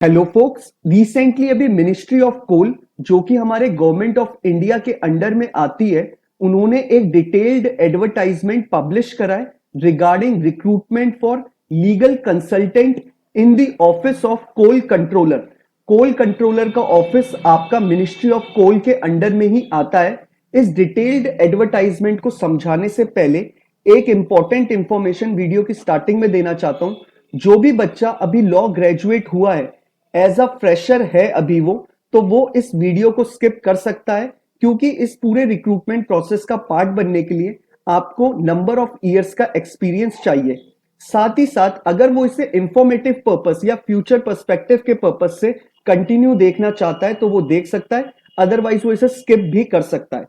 Hello focus, recently अभी ministry of कोल जो कि हमारे गवर्नमेंट ऑफ इंडिया के अंडर में आती है, उन्होंने एक डिटेल्ड एडवर्टाइजमेंट पब्लिश करा है regarding recruitment for legal consultant in the office of coal controller. Coal controller का ऑफिस आपका मिनिस्ट्री ऑफ कोल के अंडर में ही आता है। इस डिटेल्ड एडवर्टाइजमेंट को समझाने से पहले एक इंपॉर्टेंट इंफॉर्मेशन वीडियो की स्टार्टिंग में देना चाहता हूं। जो भी बच्चा अभी लॉ ग्रेजुएट हुआ है, एज अ फ्रेशर है अभी वो, तो वो इस वीडियो को स्किप कर सकता है, क्योंकि इस पूरे रिक्रूटमेंट प्रोसेस का पार्ट बनने के लिए आपको नंबर ऑफ इयर्स का एक्सपीरियंस चाहिए। साथ ही साथ अगर वो इसे इंफॉर्मेटिव पर्पस या फ्यूचर पर्सपेक्टिव के पर्पस से कंटिन्यू देखना चाहता है तो वो देख सकता है, अदरवाइज वो इसे स्किप भी कर सकता है।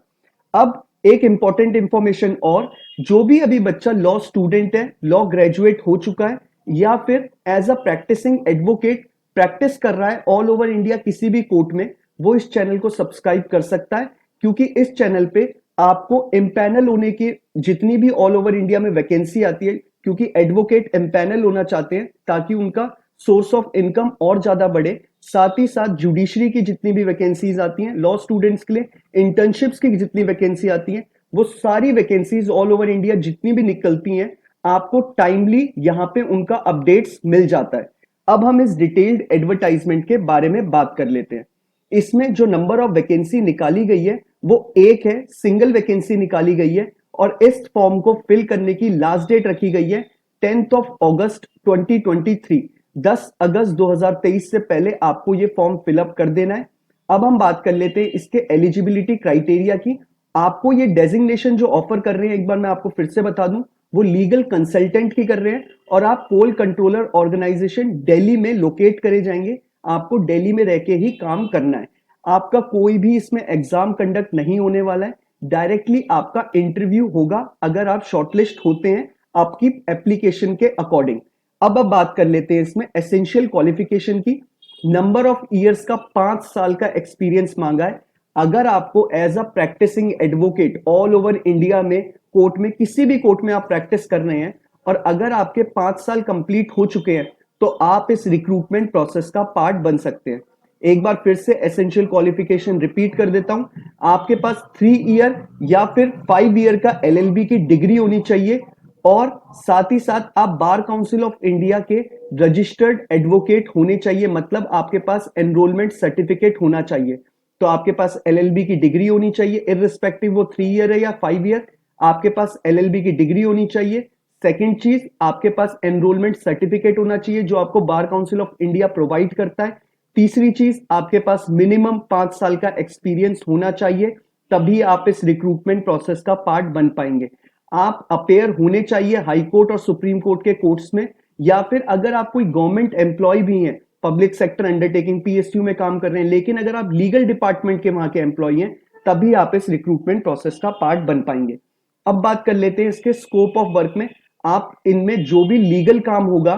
अब एक इंपॉर्टेंट इंफॉर्मेशन और, जो भी अभी बच्चा लॉ स्टूडेंट है, लॉ ग्रेजुएट हो चुका है या फिर as a practicing advocate practice कर रहा है ऑल ओवर इंडिया किसी भी कोर्ट में, वो इस चैनल को सब्सक्राइब कर सकता है। क्योंकि इस चैनल पे आपको एम्पैनल होने की जितनी भी ऑल ओवर इंडिया में वैकेंसी आती है, क्योंकि एडवोकेट एम्पैनल होना चाहते हैं ताकि उनका सोर्स ऑफ इनकम और ज्यादा बढ़े। साथ ही साथ जुडिशरी की जितनी भी वैकेंसीज आती हैं लॉ स्टूडेंट्स के लिए, इंटर्नशिप्स की जितनी वैकेंसी आती हैं, वो सारी वैकेंसीज ऑल ओवर इंडिया जितनी भी निकलती हैं, आपको टाइमली यहां पे उनका अपडेट्स मिल जाता है। अब हम इस डिटेल्ड एडवर्टाइजमेंट के बारे में बात कर लेते हैं। इसमें जो नंबर ऑफ वैकेंसी निकाली गई है वो एक है, सिंगल वैकेंसी निकाली गई है, और इस फॉर्म को फिल करने की लास्ट डेट रखी गई है 10th ऑफ अगस्त 2023। 10 अगस्त 2023 से पहले आपको ये फॉर्म फिलअप कर देना है। अब हम बात कर लेते हैं इसके एलिजिबिलिटी क्राइटेरिया की। आपको ये डेजिग्नेशन जो ऑफर कर रहे हैं, एक बार मैं आपको फिर से बता दूं, वो लीगल कंसल्टेंट की कर रहे हैं, और आप कोल कंट्रोलर ऑर्गेनाइजेशन दिल्ली में लोकेट करे जाएंगे। आपको दिल्ली में रह के ही काम करना है। आपका कोई भी इसमें एग्जाम कंडक्ट नहीं होने वाला है, डायरेक्टली आपका इंटरव्यू होगा अगर आप शॉर्टलिस्ट होते हैं आपकी एप्लीकेशन के अकॉर्डिंग। अब बात कर लेते हैं इसमें एसेंशियल क्वालिफिकेशन की। नंबर ऑफ इयर्स का 5 साल का एक्सपीरियंस मांगा है। अगर आपको as a practicing advocate all over India में कोर्ट में किसी भी कोर्ट में आप प्रैक्टिस कर रहे हैं, और अगर आपके 5 साल कंप्लीट हो चुके हैं, तो आप इस रिक्रूटमेंट प्रोसेस का पार्ट बन सकते हैं। एक बार फिर से एसेंशियल क्वालिफिकेशन रिपीट कर देता हूं। आपके पास 3 ईयर या फिर 5 ईयर का एलएलबी की डिग्री होनी चाहिए, और साथ ही साथ आप बार काउंसिल ऑफ इंडिया के रजिस्टर्ड एडवोकेट होने चाहिए, मतलब आपके पास एनरोलमेंट सर्टिफिकेट होना चाहिए। तो आपके पास एलएलबी की डिग्री होनी चाहिए, इररिस्पेक्टिव वो 3 ईयर है या 5 ईयर, आपके पास एलएलबी की डिग्री होनी चाहिए। सेकंड चीज, आपके पास एनरोलमेंट सर्टिफिकेट होना चाहिए जो आपको bar council of India provide करता है। तीसरी चीज, आपके पास मिनिमम 5 साल का एक्सपीरियंस होना चाहिए, तभी आप इस रिक्रूटमेंट प्रोसेस का पार्ट बन पाएंगे। आप अपेयर होने चाहिए हाई कोर्ट और सुप्रीम कोर्ट के कोर्ट्स में, या फिर अगर आप कोई गवर्नमेंट एम्प्लॉय भी हैं, पब्लिक सेक्टर अंडरटेकिंग पीएसयू में काम कर रहे हैं, लेकिन अगर आप लीगल डिपार्टमेंट के वहां के एम्प्लॉय हैं, तभी आप इस रिक्रूटमेंट प्रोसेस का पार्ट बन पाएंगे। अब बात कर लेते हैं इसके स्कोप ऑफ वर्क में। आप इनमें जो भी लीगल काम होगा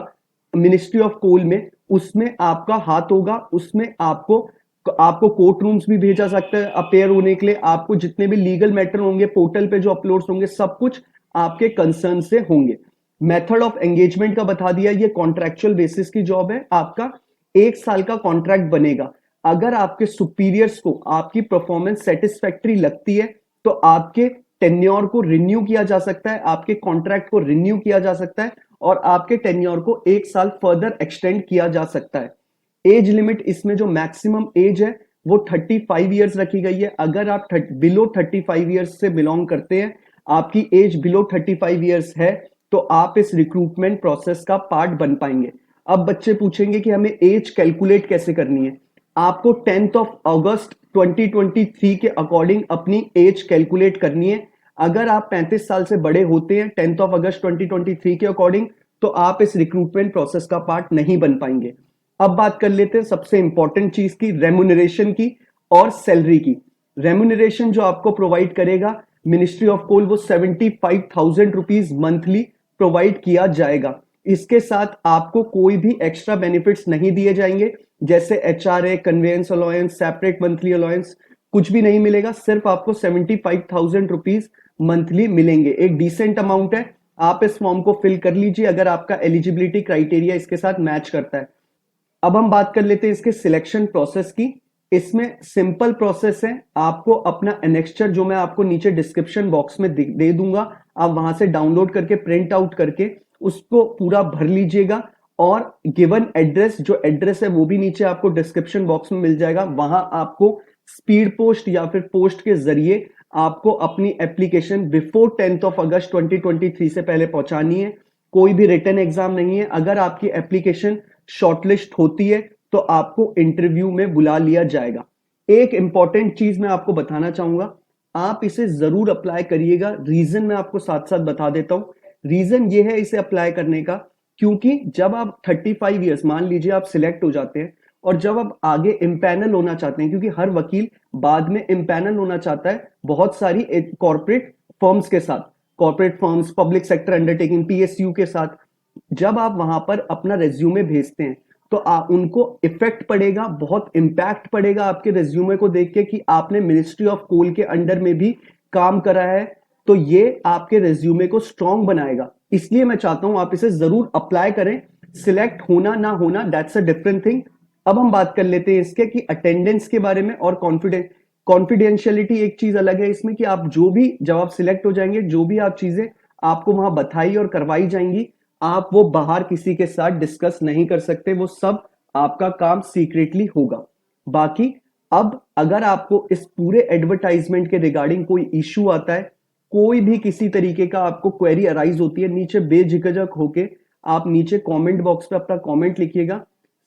मिनिस्ट्री ऑफ कोल में, उसमें आपका हाथ होगा। उसमें आपको आपको कोर्ट रूम्स भी भेजा सकता है अपेयर होने के लिए। आपको जितने भी लीगल मैटर होंगे पोर्टल पे जो अपलोड्स होंगे, सब कुछ आपके कंसर्न से होंगे। मेथड ऑफ एंगेजमेंट का बता दिया, ये कॉन्ट्रैक्चुअल बेसिस की जॉब है। आपका 1 साल का कॉन्ट्रैक्ट बनेगा। अगर आपके सुपीरियर्स को आपकी परफॉर्मेंस सेटिस्फैक्ट्री लगती है, तो आपके टेन्योर को रिन्यू किया जा सकता है, आपके कॉन्ट्रैक्ट को रिन्यू किया जा सकता है, और आपके टेन्योर को 1 साल फर्दर एक्सटेंड किया जा सकता है। एज लिमिट इसमें जो मैक्सिमम एज है वो 35 ईयर्स रखी गई है। अगर आप बिलो 35 ईयर्स से बिलोंग करते हैं, आपकी एज बिलो 35 ईयर्स है, तो आप इस रिक्रूटमेंट प्रोसेस का पार्ट बन पाएंगे। अब बच्चे पूछेंगे कि हमें एज कैलकुलेट कैसे करनी है। आपको 10th ऑफ अगस्त 2023 के अकॉर्डिंग अपनी एज कैलकुलेट करनी है। अगर आप 35 साल से बड़े होते हैं 10th ऑफ अगस्त 2023 के अकॉर्डिंग, तो आप इस रिक्रूटमेंट प्रोसेस का पार्ट नहीं बन पाएंगे। अब बात कर लेते हैं सबसे इंपॉर्टेंट चीज की, रेम्यूनरेशन की और सैलरी की। रेम्यूनरेशन जो आपको प्रोवाइड करेगा मिनिस्ट्री ऑफ कोल, वो 75,000 रुपीज मंथली प्रोवाइड किया जाएगा। इसके साथ आपको कोई भी एक्स्ट्रा बेनिफिट्स नहीं दिए जाएंगे, जैसे HRA, convince allowance, separate monthly allowance, कुछ भी नहीं मिलेगा। सिर्फ आपको 75,000 रुपीज मंथली मिलेंगे। एक डिसेंट अमाउंट है। आप इस फॉर्म को फिल कर लीजिए अगर आपका एलिजिबिलिटी क्राइटेरिया इसके साथ मैच करता है। अब हम बात कर लेते हैं इसके सिलेक्शन प्रोसेस की। इसमें सिंपल प्रोसेस है, आपको अपना एनेक्स्चर जो मैं आपको नीचे डिस्क्रिप्शन बॉक्स में दे दूंगा, आप वहां से डाउनलोड करके प्रिंट आउट करके उसको पूरा भर लीजिएगा, और गिवन एड्रेस जो एड्रेस है वो भी नीचे आपको डिस्क्रिप्शन बॉक्स में मिल जाएगा। वहां आपको स्पीड पोस्ट या फिर पोस्ट के जरिए आपको अपनी एप्लीकेशन बिफोर 10th ऑफ अगस्त 2023 से पहले पहुंचानी है। कोई भी रिटन एग्जाम नहीं है। अगर आपकी एप्लीकेशन शॉर्टलिस्ट होती है तो आपको इंटरव्यू में बुला लिया जाएगा। एक इंपॉर्टेंट चीज मैं आपको बताना चाहूंगा, आप इसे जरूर अप्लाई करिएगा। रीजन मैं आपको साथ साथ बता देता हूं। रीजन ये है इसे अप्लाई करने का, क्योंकि जब आप 35 ईयर्स, मान लीजिए आप सिलेक्ट हो जाते हैं और जब आप आगे इम्पैनल होना चाहते हैं, क्योंकि हर वकील बाद में इम्पैनल होना चाहता है बहुत सारी कॉर्पोरेट फर्म्स के साथ, corporate firms, public sector undertaking, PSU के साथ, जब आप वहां पर अपना रेज्यूमे भेजते हैं तो उनको इफेक्ट पड़ेगा, बहुत इंपैक्ट पड़ेगा आपके रेज्यूमे को देख के कि आपने मिनिस्ट्री ऑफ कोल के अंडर में भी काम करा है। तो ये आपके रेज्यूमे को स्ट्रांग बनाएगा। इसलिए मैं चाहता हूं आप इसे जरूर अप्लाई करें। सिलेक्ट होना ना होना दैट्स अ डिफरेंट थिंग। अब हम बात कर लेते हैं इसके कि अटेंडेंस के बारे में और कॉन्फिडेंशियलिटी एक चीज अलग है इसमें, कि आप जो भी, जब आप सिलेक्ट हो जाएंगे, जो भी आप चीजें आपको वहां बताई और करवाई जाएंगी, आप वो बाहर किसी के साथ डिस्कस नहीं कर सकते। वो सब आपका काम सीक्रेटली होगा। बाकी अब अगर आपको इस पूरे एडवर्टाइजमेंट के रिगार्डिंग कोई इश्यू आता है, कोई भी किसी तरीके का आपको क्वेरी अराइज होती है, नीचे बेझिझक होके आप नीचे कमेंट बॉक्स पे अपना कमेंट लिखिएगा।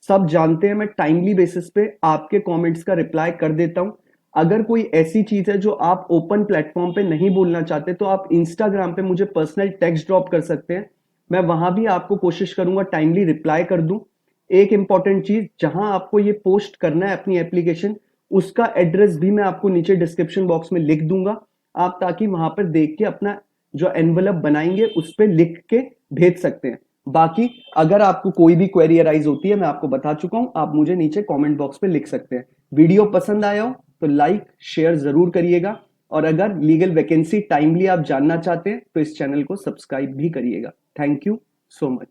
सब जानते हैं मैं टाइमली बेसिस पे आपके कमेंट्स का रिप्लाई कर देता हूं। अगर कोई ऐसी चीज है जो आप ओपन प्लेटफॉर्म पे नहीं बोलना चाहते तो आप इंस्टाग्राम पे मुझे पर्सनल टेक्स्ट ड्रॉप कर सकते हैं। मैं वहां भी आपको कोशिश करूंगा टाइमली रिप्लाई कर दूं। एक इंपॉर्टेंट चीज, जहां आपको ये पोस्ट करना है अपनी एप्लीकेशन, उसका एड्रेस भी मैं आपको नीचे डिस्क्रिप्शन बॉक्स में लिख दूंगा, आप ताकि वहां पर देख के अपना जो एनवलप बनाएंगे उस पर लिख के भेज सकते हैं। बाकी अगर आपको कोई भी क्वेरी अराइज होती है, मैं आपको बता चुका हूं, आप मुझे नीचे कमेंट बॉक्स पे लिख सकते हैं। वीडियो पसंद आया हो तो लाइक शेयर जरूर करिएगा, और अगर लीगल वैकेंसी टाइमली आप जानना चाहते हैं तो इस चैनल को सब्सक्राइब भी करिएगा। Thank you so much.